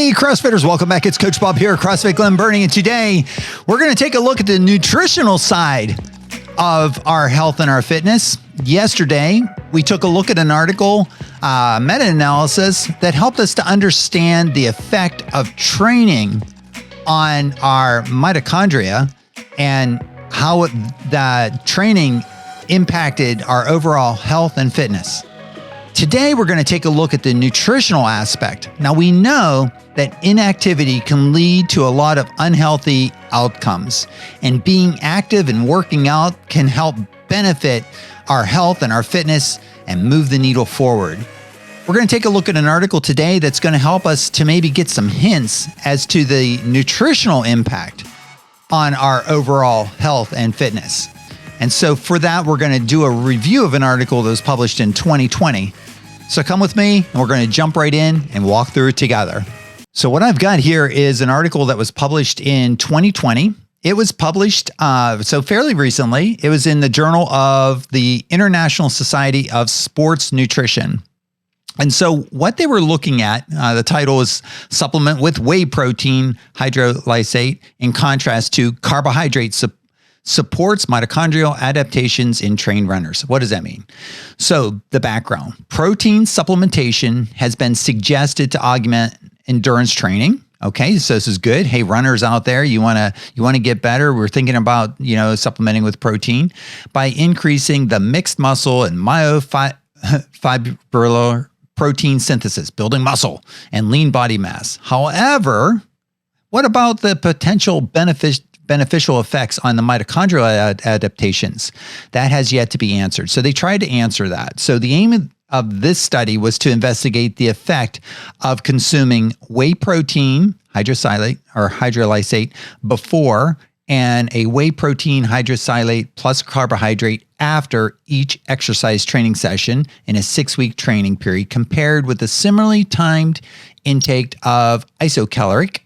Hey, CrossFitters, welcome back. It's Coach Bob here at CrossFit Glen Burnie, and today we're going to take a look at the nutritional side of our health and our fitness. Yesterday, we took a look at an article, meta-analysis that helped us to understand the effect of training on our mitochondria and how the training impacted our overall health and fitness. Today, we're going to take a look at the nutritional aspect. Now, we know that inactivity can lead to a lot of unhealthy outcomes, and being active and working out can help benefit our health and our fitness and move the needle forward. We're going to take a look at an article today that's going to help us to maybe get some hints as to the nutritional impact on our overall health and fitness. And so for that, we're going to do a review of an article that was published in 2020. So come with me and we're going to jump right in and walk through it together. So what I've got here is an article that was published in 2020. It was published so fairly recently. It was in the Journal of the International Society of Sports Nutrition. And so what they were looking at, the title is Supplement with Whey Protein Hydrolysate in contrast to carbohydrates supports mitochondrial adaptations in trained runners. What does that mean? So the background, protein supplementation has been suggested to augment endurance training. Okay, so this is good. Hey, runners out there, you want to get better. We're thinking about, supplementing with protein by increasing the mixed muscle and myofibrillar protein synthesis, building muscle and lean body mass. However, what about the potential beneficial effects on the mitochondrial adaptations? That has yet to be answered. So they tried to answer that. So the aim of this study was to investigate the effect of consuming whey protein hydrolysate before and a whey protein hydrolysate plus carbohydrate after each exercise training session in a 6-week training period compared with a similarly timed intake of isocaloric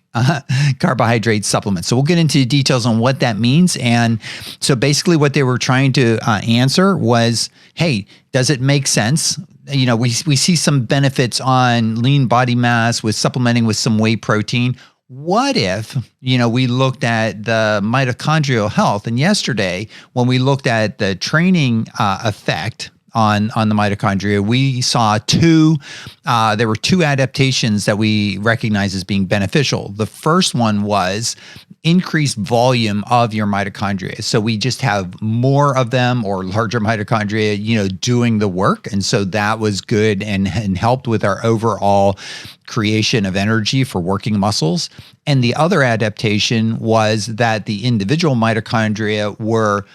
carbohydrate supplements. So we'll get into details on what that means. And so basically what they were trying to answer was, hey, does it make sense? We see some benefits on lean body mass with supplementing with some whey protein. What if, we looked at the mitochondrial health? And yesterday, when we looked at the training effect on the mitochondria, we saw there were two adaptations that we recognize as being beneficial. The first one was increased volume of your mitochondria. So we just have more of them or larger mitochondria, doing the work. And so that was good and helped with our overall creation of energy for working muscles. And the other adaptation was that the individual mitochondria were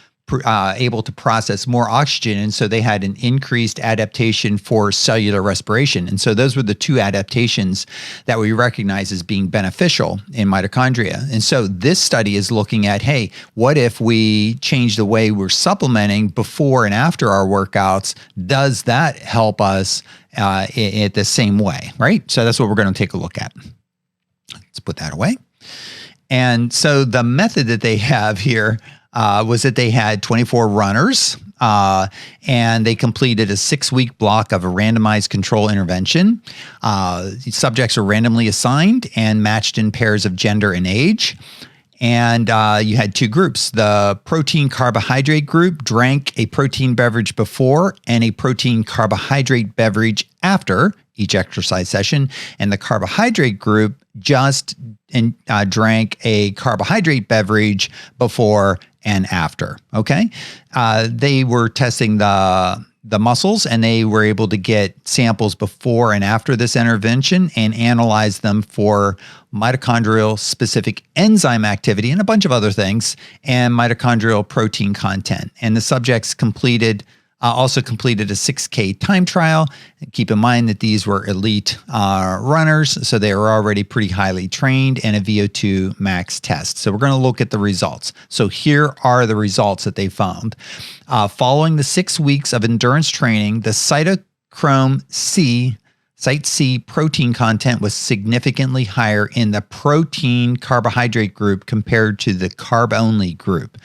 able to process more oxygen, and so they had an increased adaptation for cellular respiration. And so those were the two adaptations that we recognize as being beneficial in mitochondria. And so this study is looking at, hey, what if we change the way we're supplementing before and after our workouts? Does that help us in the same way, right? So that's what we're going to take a look at. Let's put that away. And so the method that they have here was that they had 24 runners and they completed a 6-week block of a randomized control intervention. Subjects are randomly assigned and matched in pairs of gender and age. And you had two groups. The protein carbohydrate group drank a protein beverage before and a protein carbohydrate beverage after each exercise session. And the carbohydrate group just drank a carbohydrate beverage before and after. Okay. They were testing the muscles, and they were able to get samples before and after this intervention and analyze them for mitochondrial specific enzyme activity and a bunch of other things, and mitochondrial protein content. And the subjects also completed a 6K time trial. Keep in mind that these were elite runners, so they were already pretty highly trained, and a VO2 max test. So we're going to look at the results. So here are the results that they found. Following the 6 weeks of endurance training, the cytochrome C Site C protein content was significantly higher in the protein carbohydrate group compared to the carb-only group.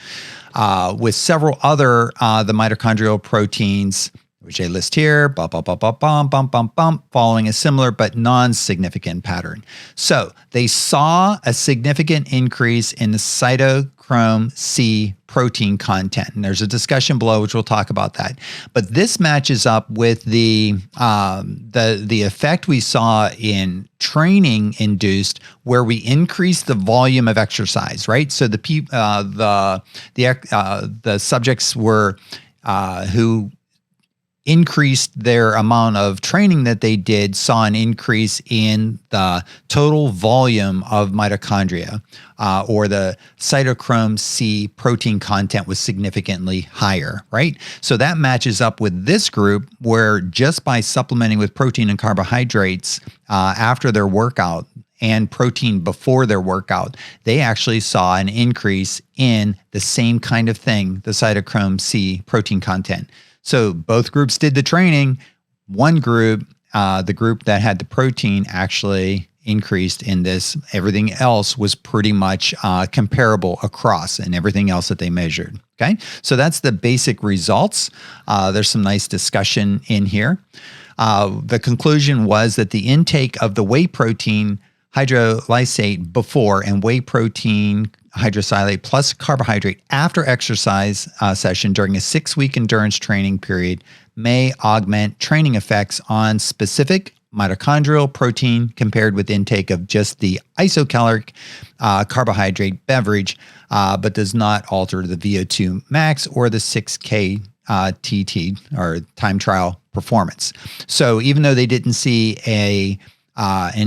With several other the mitochondrial proteins, which they list here, following a similar but non-significant pattern. So they saw a significant increase in the cytochrome C protein content. And there's a discussion below, which we'll talk about that. But this matches up with the effect we saw in training induced, where we increased the volume of exercise, right? So the subjects were who increased their amount of training that they did saw an increase in the total volume of mitochondria, or the cytochrome C protein content was significantly higher, right? So that matches up with this group, where just by supplementing with protein and carbohydrates after their workout and protein before their workout, they actually saw an increase in the same kind of thing, the cytochrome C protein content. So both groups did the training. One group, the group that had the protein, actually increased in this. Everything else was pretty much comparable across and everything else that they measured. Okay, so that's the basic results. There's some nice discussion in here. The conclusion was that the intake of the whey protein hydrolysate before and whey protein hydrosilate plus carbohydrate after exercise session during a 6-week endurance training period may augment training effects on specific mitochondrial protein compared with intake of just the isocaloric carbohydrate beverage, but does not alter the VO2 max or the 6K TT or time trial performance. So even though they didn't see an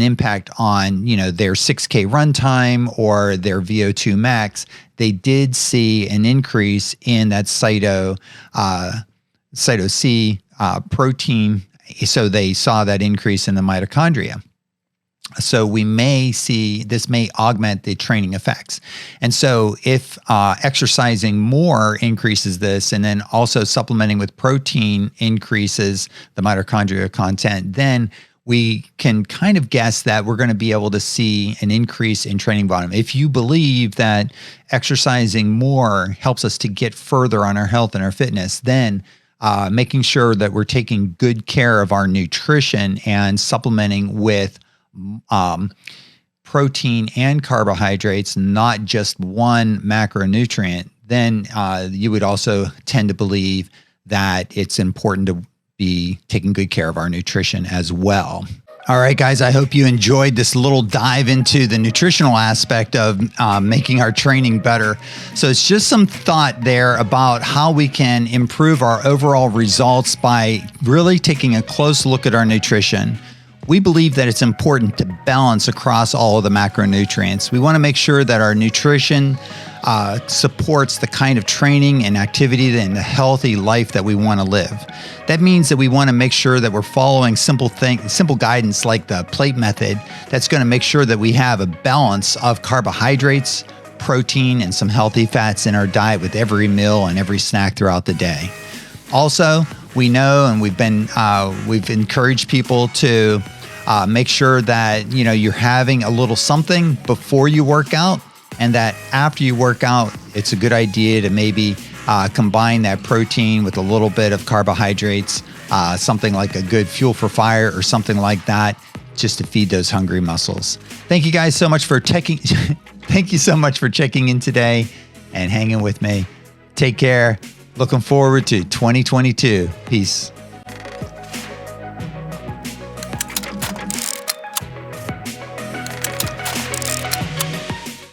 impact on, their 6K run time or their VO2 max, they did see an increase in that cyto C protein. So they saw that increase in the mitochondria. So we may see this may augment the training effects. And so if exercising more increases this, and then also supplementing with protein increases the mitochondria content, then we can kind of guess that we're going to be able to see an increase in training volume. If you believe that exercising more helps us to get further on our health and our fitness, then making sure that we're taking good care of our nutrition and supplementing with protein and carbohydrates, not just one macronutrient, then you would also tend to believe that it's important to be taking good care of our nutrition as well. All right, guys, I hope you enjoyed this little dive into the nutritional aspect of making our training better. So it's just some thought there about how we can improve our overall results by really taking a close look at our nutrition. We believe that it's important to balance across all of the macronutrients. We want to make sure that our nutrition supports the kind of training and activity and the healthy life that we want to live. That means that we want to make sure that we're following simple guidance like the plate method that's going to make sure that we have a balance of carbohydrates, protein, and some healthy fats in our diet with every meal and every snack throughout the day. Also, we know, and we've encouraged people to make sure that you're having a little something before you work out, and that after you work out, it's a good idea to maybe combine that protein with a little bit of carbohydrates, something like a good fuel for fire or something like that, just to feed those hungry muscles. Thank you guys so much for thank you so much for checking in today and hanging with me. Take care. Looking forward to 2022. Peace.